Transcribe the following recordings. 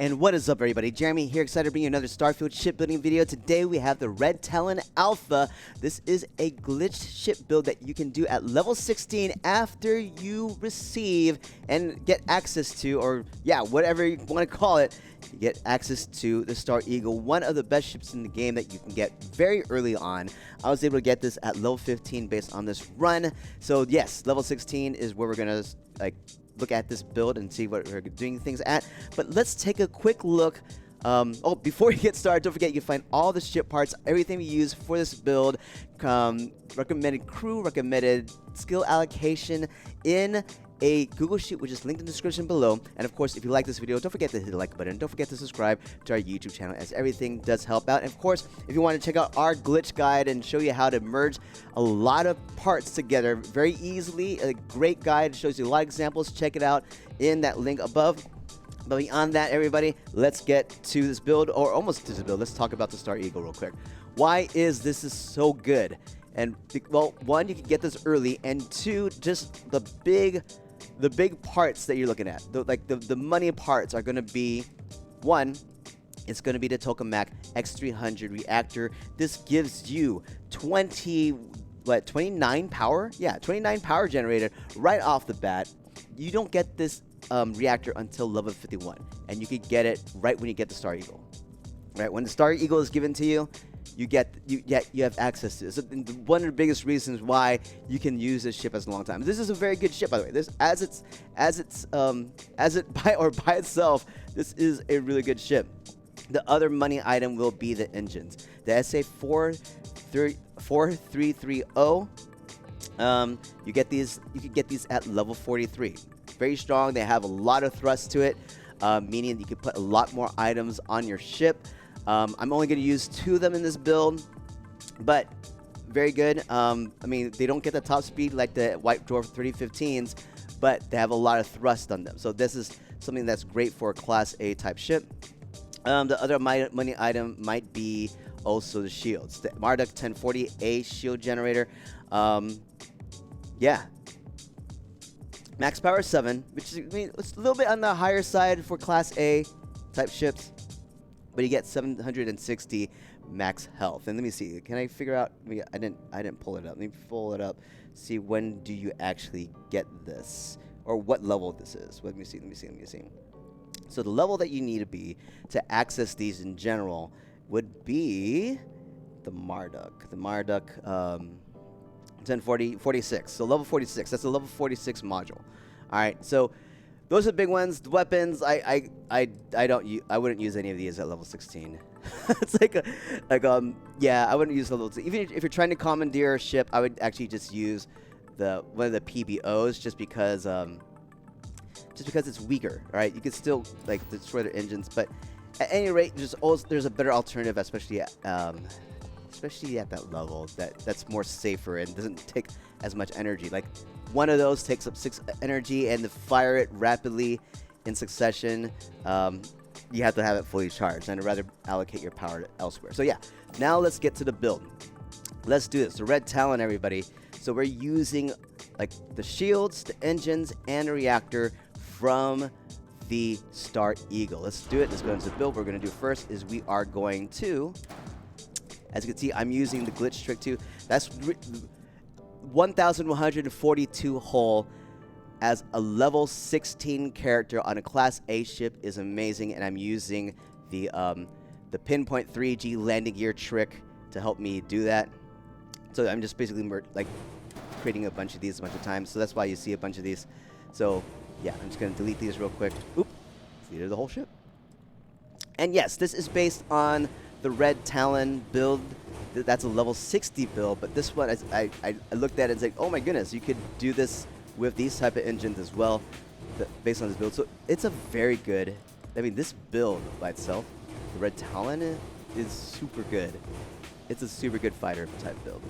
And what is up, everybody? Jeremy here, excited to bring you another Starfield shipbuilding video. Today we have the Red Talon Alpha. This is a glitched ship build that you can do at level 16 after you receive and get access to, or yeah, whatever you want to call it. You get access to the Star Eagle, one of the best ships in the game that you can get very early on. I was able to get this at level 15 based on this run. So yes, level 16 is where we're gonna look at this build and see what we're doing things at. But let's take a quick look. Before we get started, don't forget you can find all the ship parts, everything we use for this build, recommended crew, recommended skill allocation in a Google Sheet, which is linked in the description below. And of course, if you like this video, don't forget to hit the like button. Don't forget to subscribe to our YouTube channel, as everything does help out. And of course, if you want to check out our glitch guide and show you how to merge a lot of parts together very easily, a great guide, shows you a lot of examples. Check it out in that link above. But beyond that, everybody, let's get to this build, or almost to this build. Let's talk about the Star Eagle real quick. Why is this so good? And well, one, you can get this early, and two, just the big parts that you're looking at, the money parts are going to be, one, it's going to be the Tokamak X300 reactor. This gives you 29 power? Yeah, 29 power generated right off the bat. You don't get this reactor until level 51, and you can get it right when you get the Star Eagle. Right when the Star Eagle is given to you, you have access to this. So one of the biggest reasons why you can use this ship as a long time. This is a very good ship, by the way. This by itself, this is a really good ship. The other money item will be the engines. The SA 4330. You get these. You can get these at level 43. Very strong. They have a lot of thrust to it, meaning you can put a lot more items on your ship. I'm only going to use 2 of them in this build, but very good. I mean, they don't get the top speed like the White Dwarf 3015s, but they have a lot of thrust on them. So this is something that's great for a Class A type ship. The other money item might be also the shields. The Marduk 1040A shield generator. Yeah. Max power 7, which is, I mean, it's a little bit on the higher side for Class A type ships. But you get 760 max health. And let me see. Can I figure out? I didn't pull it up. Let me pull it up. See, when do you actually get this, or what level this is? Let me see. So the level that you need to be to access these in general would be the Marduk. The Marduk 1046. So level 46. That's a level 46 module. All right. So those are the big ones. The weapons, I wouldn't use any of these at level 16. It's yeah, I wouldn't use level 2. Even if you're trying to commandeer a ship, I would actually just use one of the PBOs, just because it's weaker. All right, you can still destroy their engines, but at any rate, there's a better alternative, especially at that level that's more safer and doesn't take as much energy. Like, one of those takes up 6 energy, and to fire it rapidly in succession, you have to have it fully charged, and I'd rather allocate your power elsewhere. So yeah, now let's get to the build. Let's do this. The Red Talon, everybody. So we're using the shields, the engines, and the reactor from the Star Eagle. Let's do it. Let's go into the build. What we're going to do first is we are going to, as you can see, I'm using the glitch trick too. That's 1,142 hull as a level 16 character on a Class A ship is amazing, and I'm using the pinpoint 3G landing gear trick to help me do that. So I'm just basically creating a bunch of these a bunch of times. So that's why you see a bunch of these. So yeah, I'm just going to delete these real quick. Oop, deleted the whole ship. And yes, this is based on the Red Talon build. That's a level 60 build, but this one, I looked at it and said, oh my goodness, you could do this with these type of engines as well, based on this build. So it's a very good, I mean, this build by itself, the Red Talon is super good. It's a super good fighter type build.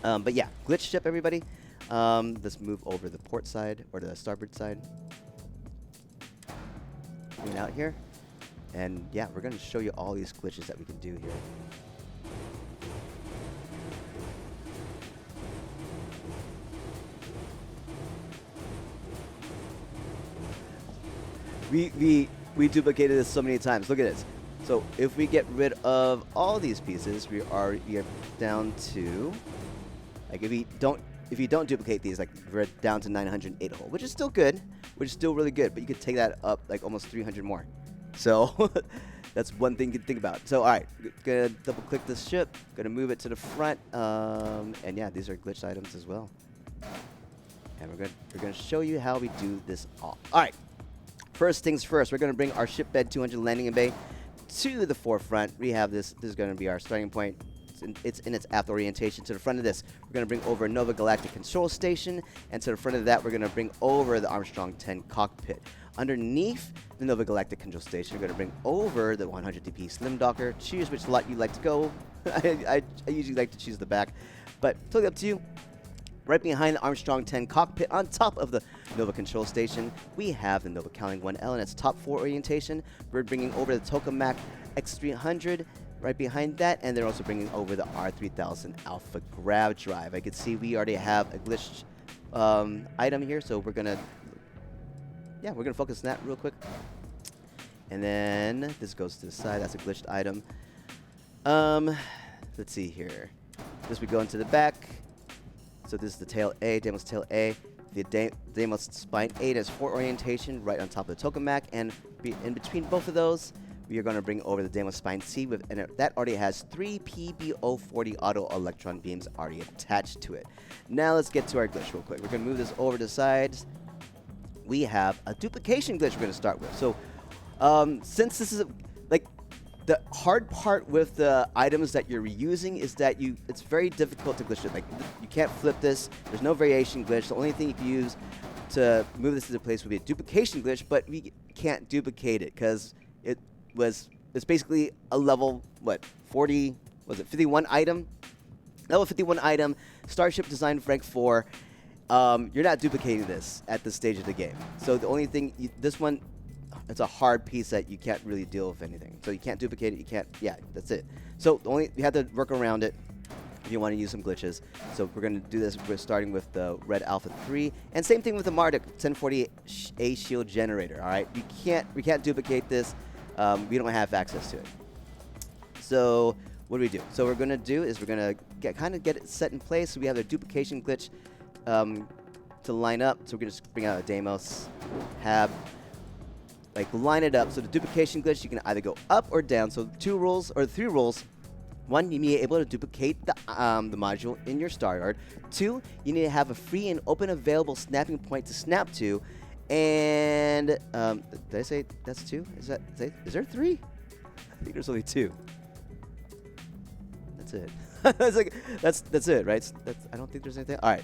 But yeah, glitch ship, everybody. Let's move over the port side, or the starboard side. Moving out here. And yeah, we're going to show you all these glitches that we can do here. we duplicated this so many times. Look at this. So if we get rid of all these pieces, we are down to, like, if you don't duplicate these, like, we're down to 908 whole, which is still good, which is still really good, but you could take that up like almost 300 more. So that's one thing you can think about. So all right, gonna double click this ship, gonna move it to the front, and yeah, these are glitched items as well. And we're gonna show you how we do this all. All right, first things first, we're gonna bring our ship bed 200 landing bay to the forefront. We have this. This is gonna be our starting point. It's in its aft orientation. To the front of this, we're going to bring over a Nova Galactic control station, and to the front of that, we're going to bring over the Armstrong 10 cockpit. Underneath the Nova Galactic control station, we're going to bring over the 100 DP Slim Docker. Choose which lot you like to go. I usually like to choose the back, but totally up to you. Right behind the Armstrong 10 cockpit, on top of the Nova control station, we have the Nova Cowling 1L in its top 4 orientation. We're bringing over the Tokamak X300 right behind that, and they're also bringing over the R3000 Alpha Grav Drive. I can see we already have a glitched item here, so we're gonna focus on that real quick. And then this goes to the side. That's a glitched item. Let's see here. This would go into the back. So this is the tail A, Deimos tail A. The Deimos spine A has 4 orientation right on top of the Tokamak, and in between both of those, we are going to bring over the Deimos Spine C, and that already has 3 PBO40 auto electron beams already attached to it. Now let's get to our glitch real quick. We're going to move this over to the sides. We have a duplication glitch we're going to start with. So since this is like the hard part with the items that you're reusing is that it's very difficult to glitch it. Like, you can't flip this. There's no variation glitch. The only thing you can use to move this into place would be a duplication glitch, but we can't duplicate it because it's basically a level, 51 item? Level 51 item, Starship Design Rank 4. You're not duplicating this at this stage of the game. So the only thing, this one, it's a hard piece that you can't really deal with anything. So you can't duplicate it, you can't, yeah, that's it. So you have to work around it if you want to use some glitches. So we're going to do this, we're starting with the Red Alpha 3. And same thing with the Marduk 1040A shield generator, all right? We can't duplicate this. We don't have access to it. So what do we do? So what we're going to do is we're going to kind of get it set in place. So we have a duplication glitch to line up. So we're going to bring out a Deimos, have, like, line it up. So the duplication glitch, you can either go up or down. So 2 rules, or 3 rules. 1, you need to be able to duplicate the module in your star yard. 2, you need to have a free and open available snapping point to snap to. And did I say that's 2? Is there 3? I think there's only 2. That's it. that's it, right? I don't think there's anything. All right.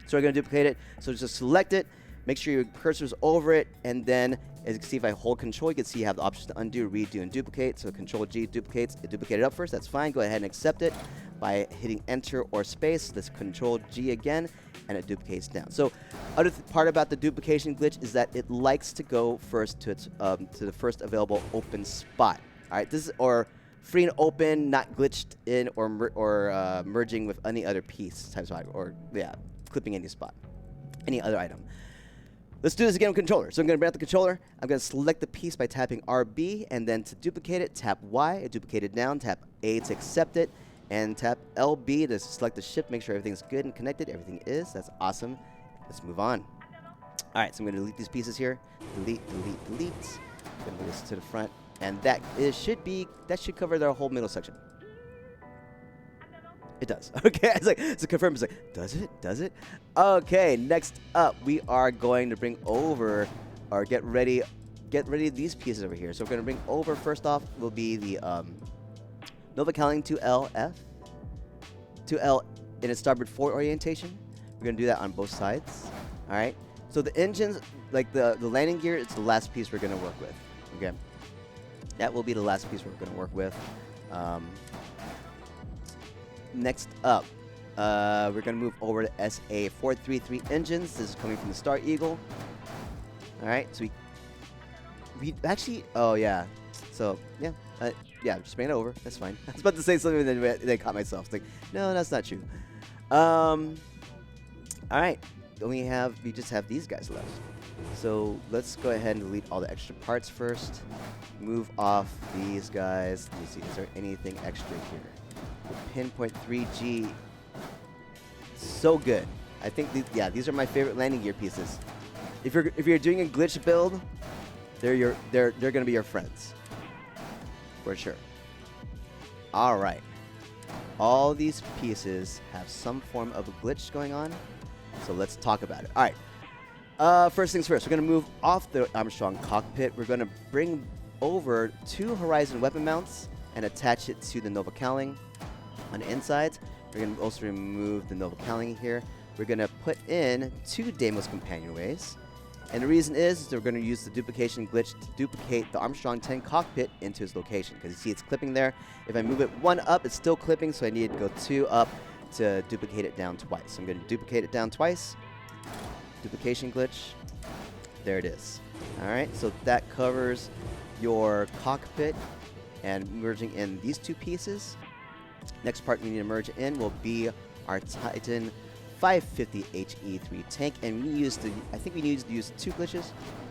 So we're gonna duplicate it. So just select it. Make sure your cursor's over it, and then as you can see, if I hold Control, you can see you have the options to undo, redo, and duplicate. So Control G duplicates. It duplicated up first. That's fine. Go ahead and accept it by hitting Enter or Space. Let's Control G again, and it duplicates down. So other part about the duplication glitch is that it likes to go first to its to the first available open spot. All right, this is or free and open, not glitched in or merging with any other piece type spot, or yeah, clipping any spot, any other item. Let's do this again with controller. So I'm going to bring out the controller. I'm going to select the piece by tapping RB, and then to duplicate it, tap Y, duplicate it down, tap A to accept it, and tap LB to select the ship, make sure everything's good and connected. Everything is. That's awesome. Let's move on. All right, so I'm going to delete these pieces here. Delete, delete, delete. I'm going to move this to the front, and that should cover their whole middle section. It does. Okay, it's like, to confirm, it's like, does it? Does it? Okay, next up, we are going to bring over, or get ready these pieces over here. So we're going to bring over, first off, will be the Nova Cowling 2LF, 2L in its starboard forward orientation. We're going to do that on both sides. All right. So the engines, like the landing gear, it's the last piece we're going to work with. Okay. That will be the last piece we're going to work with. Next up, we're going to move over to SA433 engines. This is coming from the Star Eagle. All right, so we actually, oh yeah, so yeah, just bring it over. That's fine. I was about to say something, and then I caught myself. It's like, no, that's not true. All right, we just have these guys left. So let's go ahead and delete all the extra parts first. Move off these guys. Let me see, is there anything extra here? The pinpoint 3G, so good. I think these are my favorite landing gear pieces. If you're doing a glitch build, they're gonna be your friends, for sure. All right, all these pieces have some form of a glitch going on, so let's talk about it. All right, first things first, we're gonna move off the Armstrong cockpit. We're gonna bring over 2 Horizon weapon mounts and attach it to the Nova Cowling on the insides. We're gonna also remove the Nova Cowling here. We're gonna put in 2 Deimos companionways. And the reason is that we're going to use the duplication glitch to duplicate the Armstrong 10 cockpit into its location. Because you see it's clipping there. If I move it 1 up, it's still clipping, so I need to go 2 up to duplicate it down twice. So I'm going to duplicate it down twice. Duplication glitch. There it is. Alright, so that covers your cockpit and merging in these 2 pieces. Next part we need to merge in will be our Titan 550 HE3 tank, and I think we need to use 2 glitches.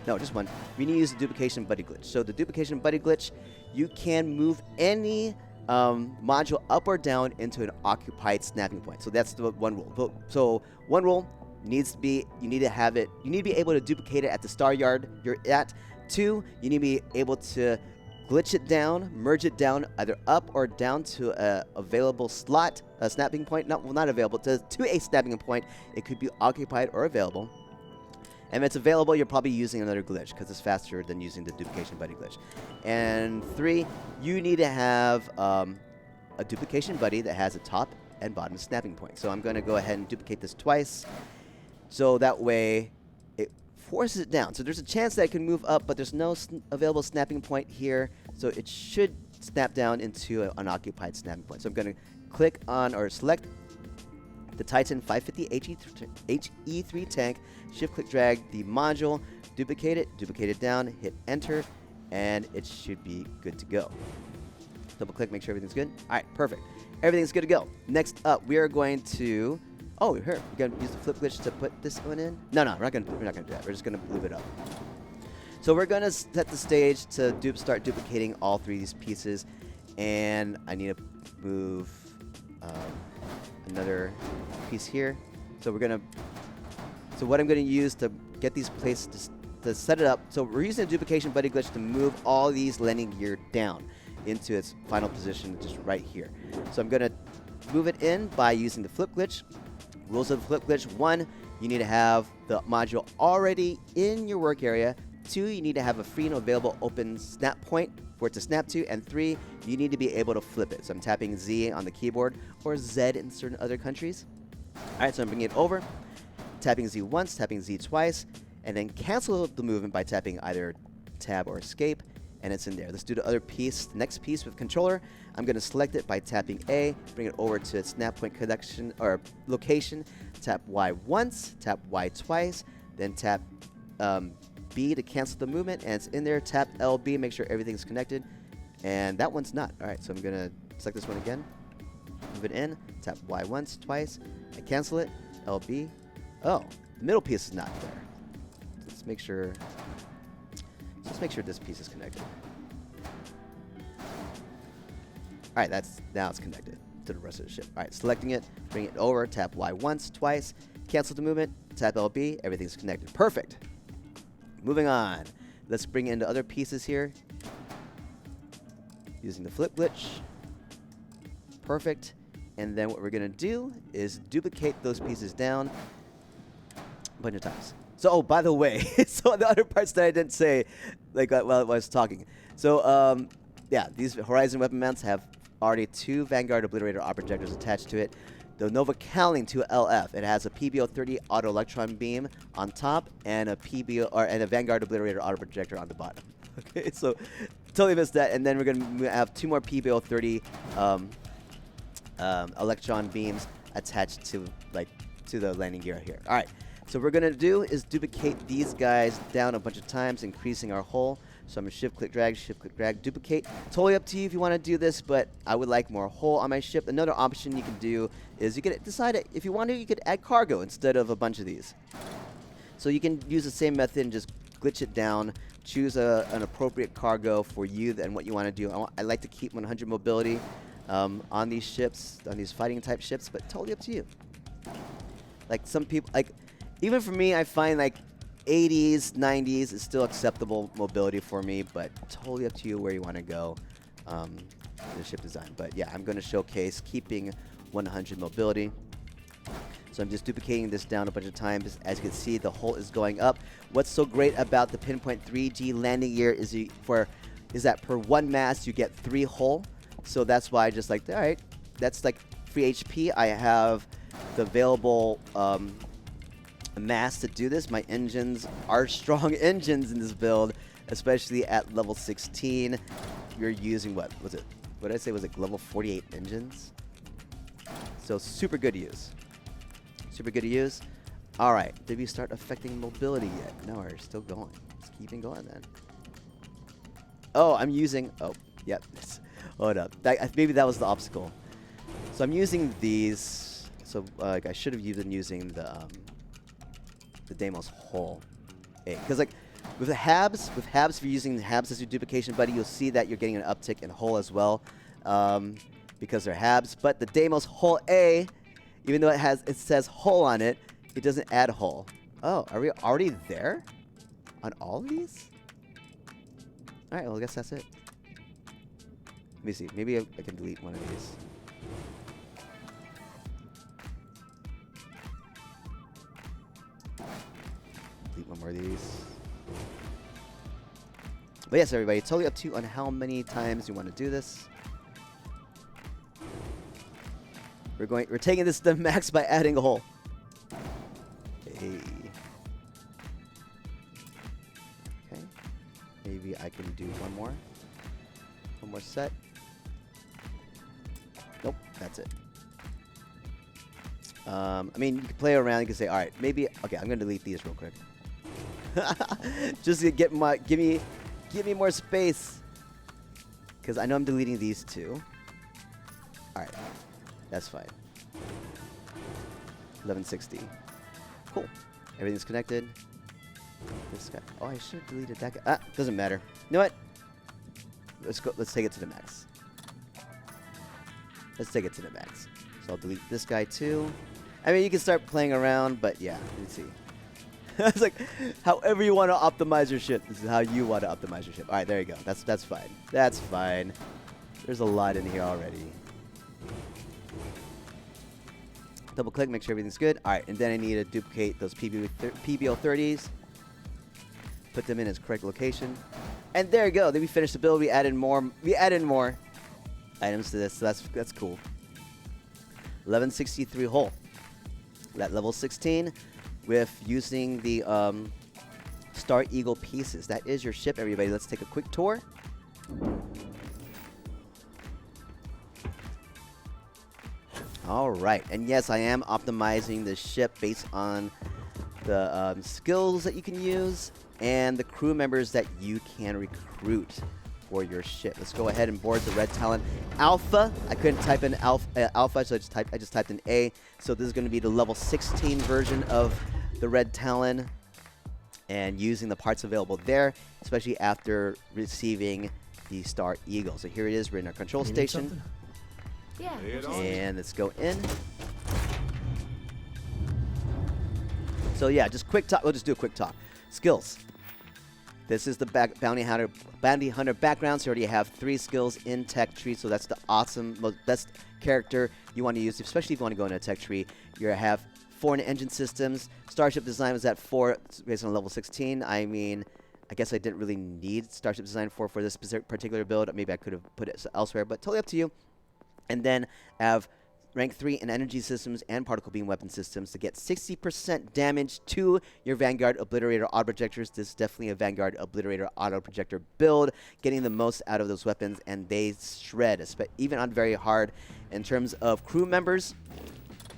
No, just 1. We need to use the duplication buddy glitch. So the duplication buddy glitch, you can move any module up or down into an occupied snapping point. So that's the 1 rule. So 1 rule needs to be, you need to be able to duplicate it at the star yard you're at. 2, you need to be able to glitch it down, merge it down either up or down to a available slot, a snapping point. Not available, to a snapping point. It could be occupied or available. And if it's available, you're probably using another glitch because it's faster than using the duplication buddy glitch. And 3, you need to have a duplication buddy that has a top and bottom snapping point. So I'm going to go ahead and duplicate this twice. So that way it forces it down. So there's a chance that it can move up, but there's no available snapping point here. So it should snap down into an unoccupied snapping point. So I'm going to click on or select the Titan 550 HE3 tank, shift click drag the module, duplicate it down, hit enter, and it should be good to go. Double click, make sure everything's good. All right, perfect. Everything's good to go. Next up, we are going to, oh, here, we're going to use the flip glitch to put this one in. No, we're not going to do that. We're just going to move it up. So we're going to set the stage to start duplicating all 3 of these pieces, and I need to move another piece here. So what I'm going to use to get these placed to set it up. So we're using a duplication buddy glitch to move all these landing gear down into its final position, just right here. So I'm going to move it in by using the flip glitch. Rules of the flip glitch: 1, you need to have the module already in your work area. 2, you need to have a free and available open snap point for it to snap to. And 3, you need to be able to flip it. So I'm tapping Z on the keyboard, or Z in certain other countries. All right, so I'm bringing it over, tapping Z once, tapping Z twice, and then cancel the movement by tapping either tab or escape, and it's in there. Let's do the other piece, the next piece with controller. I'm going to select it by tapping A, bring it over to its snap point connection or location, tap Y once, tap Y twice, then tap B to cancel the movement, and it's in there. Tap LB, make sure everything's connected, and that one's not. All right, so I'm going to select this one again, move it in, tap Y once, twice, I cancel it, LB. Oh, the middle piece is not there. Let's make sure this piece is connected. All right, now it's connected to the rest of the ship. All right, selecting it, bring it over, tap Y once, twice, cancel the movement, tap LB, everything's connected. Perfect. Moving on. Let's bring in the other pieces here. Using the flip glitch. Perfect. And then what we're going to do is duplicate those pieces down a bunch of times. So, oh, by the way, so the other parts that I didn't say, like while I was talking. So, yeah, these Horizon weapon mounts have already 2 Vanguard Obliterator auto projectors attached to it. The Nova Cowling 2LF, it has a PBO-30 auto electron beam on top and a Vanguard Obliterator auto projector on the bottom. Okay, so totally missed that. And then we're gonna have 2 more PBO-30 electron beams attached to the landing gear here. All right. So what we're going to do is duplicate these guys down a bunch of times, increasing our hull. So I'm going to shift-click, drag, duplicate. Totally up to you if you want to do this, but I would like more hull on my ship. Another option you can do is you can decide if you want to, you could add cargo instead of a bunch of these. So you can use the same method and just glitch it down, choose an appropriate cargo for you and what you want to do. I like to keep 100 mobility on these ships, on these fighting type ships, but totally up to you. Like some people, like even for me, I find like 80s, 90s is still acceptable mobility for me, but totally up to you where you want to go in the ship design. But yeah, I'm going to showcase keeping 100 mobility. So I'm just duplicating this down a bunch of times. As you can see, the hull is going up. What's so great about the Pinpoint 3G landing gear is that per one mass you get 3 hull. So that's why I just like, all right, that's like free HP. I have the available mass to do this. My engines are strong engines in this build, especially at level 16. You're using what did I say? Was it level 48 engines? So super good to use. Super good to use. All right, did we start affecting mobility yet? No, we're still going. Let's keep it going then. Oh, I'm using. Oh, yep. Hold up. Maybe that was the obstacle. So I'm using these. So like I should have been using the Deimos hull, because like with Habs, if you're using the Habs as your duplication buddy, you'll see that you're getting an uptick in hull as well, because they're Habs. But the Deimos hull A, even though it says hull on it, it doesn't add hull. Oh, are we already there on all of these? All right, well I guess that's it. Let me see. Maybe I can delete one of these. Delete one more of these. But yes, everybody, totally up to you on how many times you want to do this. We're taking this to the max by adding a hull. Hey. Okay. Maybe I can do one more. One more set. Nope, that's it. I mean, you can play around. You can say, all right, maybe. Okay, I'm gonna delete these real quick. Just to give me more space, because I know I'm deleting these two. All right, that's fine. 1160. Cool. Everything's connected. This guy. Oh, I should have deleted that guy. Ah, doesn't matter. You know what? Let's go. Let's take it to the max. Let's take it to the max. So I'll delete this guy too. I mean, you can start playing around, but yeah, let's see. It's like, however you want to optimize your ship. This is how you want to optimize your ship. All right, there you go. That's fine. That's fine. There's a lot in here already. Double click, make sure everything's good. All right, and then I need to duplicate those PBO30s. Put them in its correct location. And there you go. Then we finished the build. We added more. Items to this, so that's cool. 1163 hull. At level 16, with using the Star Eagle pieces. That is your ship, everybody. Let's take a quick tour. All right, and yes, I am optimizing the ship based on the skills that you can use and the crew members that you can recruit for your ship. Let's go ahead and board the Red Talon Alpha. I couldn't type in alpha, so I just typed in A. So this is going to be the level 16 version of the Red Talon, and using the parts available there, especially after receiving the Star Eagle. So here it is. We're in our control station. Yeah. And let's go in. So yeah, just quick talk. We'll just do a quick talk. Skills. This is the bounty hunter background. So you already have 3 skills in tech tree. So that's the awesome, best character you want to use, especially if you want to go into a tech tree. You have 4 in engine systems. Starship design was at 4 based on level 16. I mean, I guess I didn't really need Starship design 4 for this particular build. Maybe I could have put it elsewhere, but totally up to you. And then have rank 3 in energy systems and particle beam weapon systems to get 60% damage to your Vanguard Obliterator auto projectors. This is definitely a Vanguard Obliterator auto projector build, getting the most out of those weapons, and they shred, even on very hard. In terms of crew members,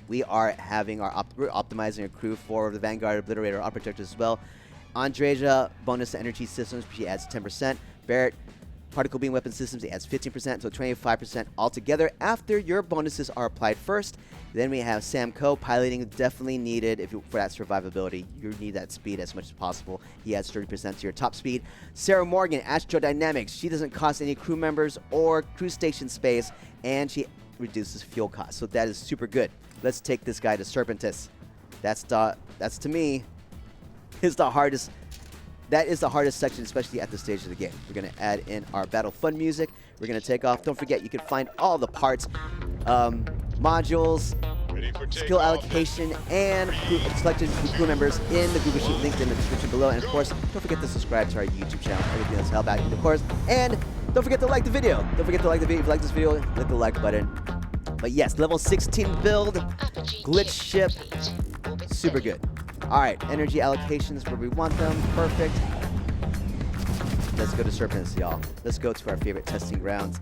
we are having we're optimizing our crew for the Vanguard Obliterator auto projectors as well. Andreja, bonus to energy systems, she adds 10%. Barrett, particle beam weapon systems, it adds 15%, so 25% altogether after your bonuses are applied first. Then we have Sam Coe, piloting definitely needed for that survivability. You need that speed as much as possible. He adds 30% to your top speed. Sarah Morgan, astrodynamics. She doesn't cost any crew members or crew station space, and she reduces fuel costs. So that is super good. Let's take this guy to Serpentis. That's to me is the hardest. That is the hardest section, especially at this stage of the game. We're going to add in our Battle Fun music. We're going to take off. Don't forget, you can find all the parts, modules, skill allocation, and selected crew members in the Google Sheet linked in the description below. And of course, don't forget to subscribe to our YouTube channel. Everything that's help out, of course. And don't forget to like the video. Don't forget to like the video. If you like this video, click the like button. But yes, level 16 build, glitch ship, super good. All right, energy allocations where we want them, perfect. Let's go to Serpentis, y'all. Let's go to our favorite testing grounds.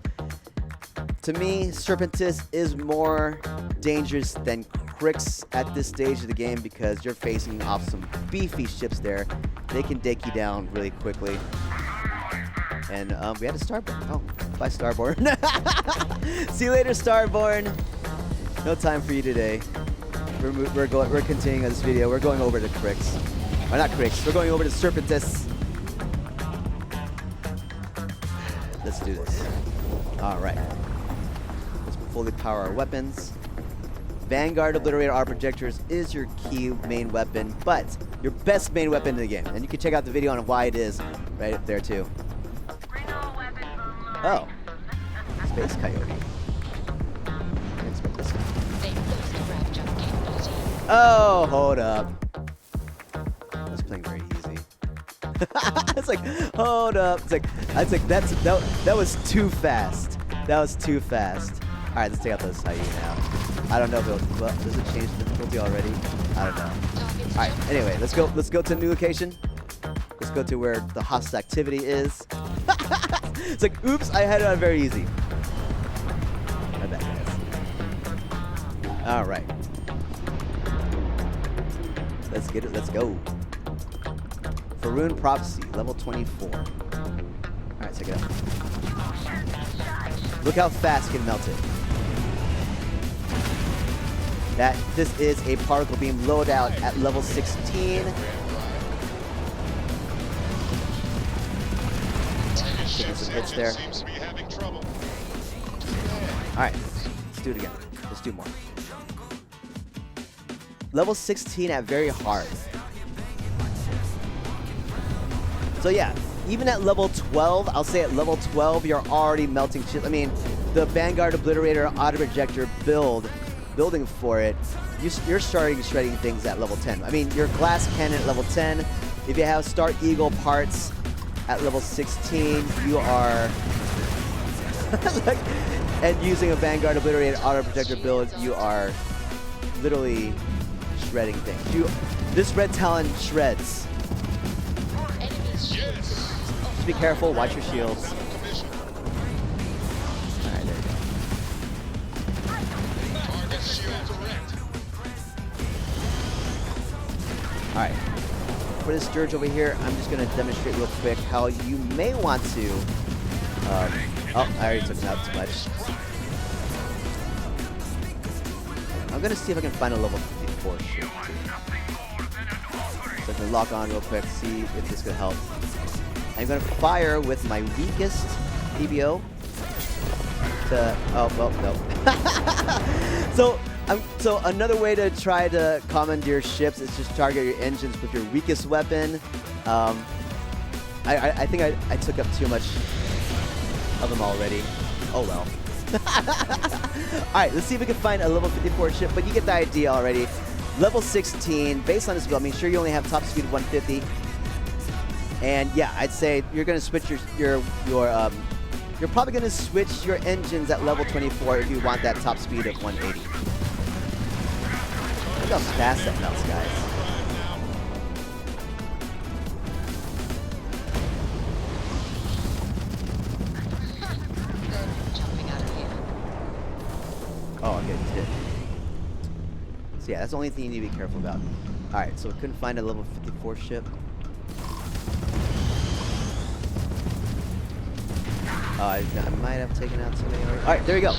To me, Serpentis is more dangerous than Crix at this stage of the game because you're facing off some beefy ships there. They can take you down really quickly. And we had a Starborn. Oh, bye Starborn. See you later, Starborn. No time for you today. We're continuing this video. We're going over to Crix. Or not Crix. We're going over to Serpentis. Let's do this. All right. Let's fully power our weapons. Vanguard Obliterator Auto Projectors is your key main weapon, but your best main weapon in the game. And you can check out the video on why it is right up there too. Oh, Space Coyote. Didn't expect this guy. Oh, hold up. That's playing very easy. It's like, hold up. It's like that was too fast. That was too fast. All right, let's take out this hyena now. I don't know if it'll, well, does it change the difficulty already? I don't know. All right, anyway, let's go to a new location. Let's go to where the hostile activity is. It's like, oops, I had it on very easy. My bad, guys. All right. Let's get it. Let's go. Faroon Prophecy, level 24. All right, check it out. Look how fast you can melt it. This is a particle beam loadout at level 16. Taking some hits there. All right, let's do it again. Let's do more. Level 16 at very hard. So yeah, even at level 12, I'll say at level 12, you're already melting shit. I mean, the Vanguard Obliterator Auto Projector building for it, you're starting shredding things at level 10. I mean, your glass cannon at level 10. If you have Star Eagle parts at level 16, you are... and using a Vanguard Obliterator Auto Projector build, you are literally shredding things. This red Talon shreds. Just be careful, watch your shields. Alright, there you go. Alright. For this Dirge over here, I'm just going to demonstrate real quick how you may want to... oh, I already took him out too much. I'm going to see if I can find a level 54 ship too. So I can lock on real quick, see if this could help. I'm going to fire with my weakest PBO to... Oh, well, no. So another way to try to commandeer ships is just target your engines with your weakest weapon. I think I took up too much of them already. Oh, well. Alright, let's see if we can find a level 54 ship, but you get the idea already. Level 16, based on this build, I mean, sure you only have top speed of 150. And yeah, I'd say you're gonna switch you're probably gonna switch your engines at level 24 if you want that top speed of 180. Look how fast that melts, guys. Oh, I'm getting hit. So yeah, that's the only thing you need to be careful about. Alright, so we couldn't find a level 54 ship. I might have taken out too many. All right, there we go.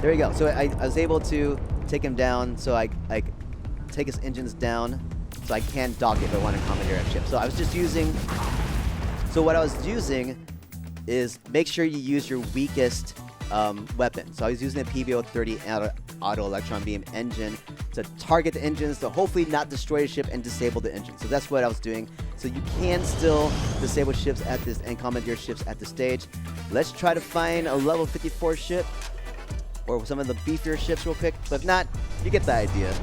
There we go. So I was able to take him down. So I take his engines down, so I can dock it if I want to commandeer a ship. So I was just using. So what I was using is make sure you use your weakest weapon. So I was using a PBO-30 auto electron beam engine to target the engines to hopefully not destroy the ship and disable the engine. So that's what I was doing. So you can still disable ships at this and commandeer ships at this stage. Let's try to find a level 54 ship or some of the beefier ships real quick. But if not, you get the idea.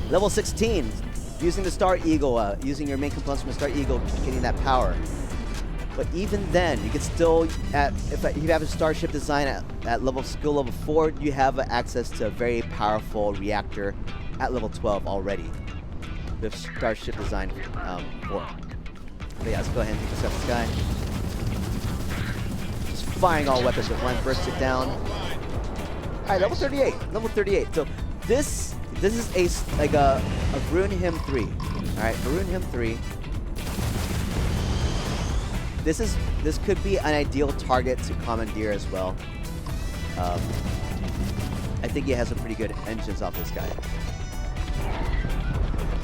Level 16, using the Star Eagle, using your main components from the Star Eagle, getting that power. But even then, you can still, if you have a starship design at skill level 4, you have access to a very powerful reactor at level 12 already with starship design 4. But yeah, let's go ahead and take this up the sky. Just firing all weapons with one, burst it down. All right, level 38. Level 38. So this is like a Varun Him 3. All right, Varun Him 3. This could be an ideal target to commandeer as well. I think he has some pretty good engines off this guy.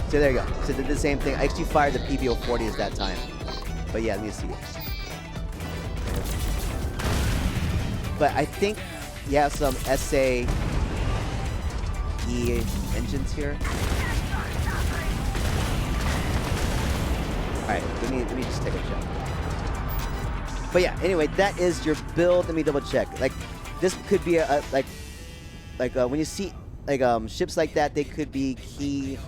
So there you go. So did the same thing. I actually fired the PBO-40s that time. But yeah, let me see. But I think you have some SAE engines here. All right, let me just take a check. But yeah, anyway, that is your build. Let me double check. Like, this could be when you see ships like that, they could be key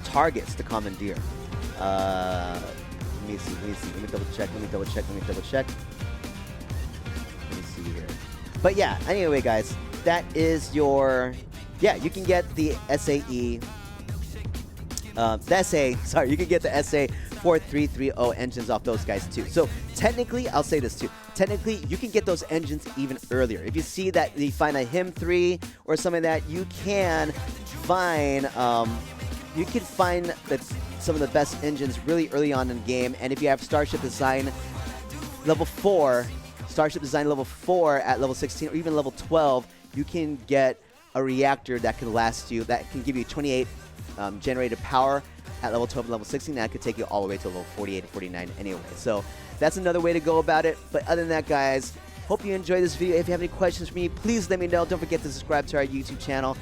targets to commandeer. Let me see. Let me double check. Let me see here. But yeah, anyway, guys, that is your. Yeah, you can get the SAE. You can get the SA-4330 engines off those guys too. So technically, I'll say this too. Technically, you can get those engines even earlier. If you see that you find a HIM 3 or something like that, you can find some of the best engines really early on in the game. And if you have Starship Design level 4 at level 16 or even level 12, you can get a reactor that can last you, that can give you 28 generated power at level 12 and level 16. That could take you all the way to level 48 or 49 anyway. So that's another way to go about it. But other than that, guys, hope you enjoyed this video. If you have any questions for me, please let me know. Don't forget to subscribe to our YouTube channel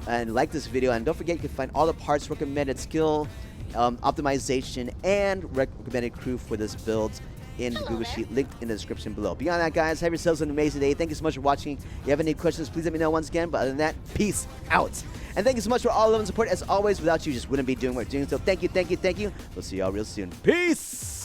and like this video. And don't forget, you can find all the parts, recommended skill, optimization, and recommended crew for this build in the Google Sheet linked in the description below. Beyond that, guys, have yourselves an amazing day. Thank you so much for watching. If you have any questions, please let me know once again. But other than that, peace out. And thank you so much for all the love and support. As always, without you, just wouldn't be doing what we're doing. So thank you. We'll see y'all real soon. Peace!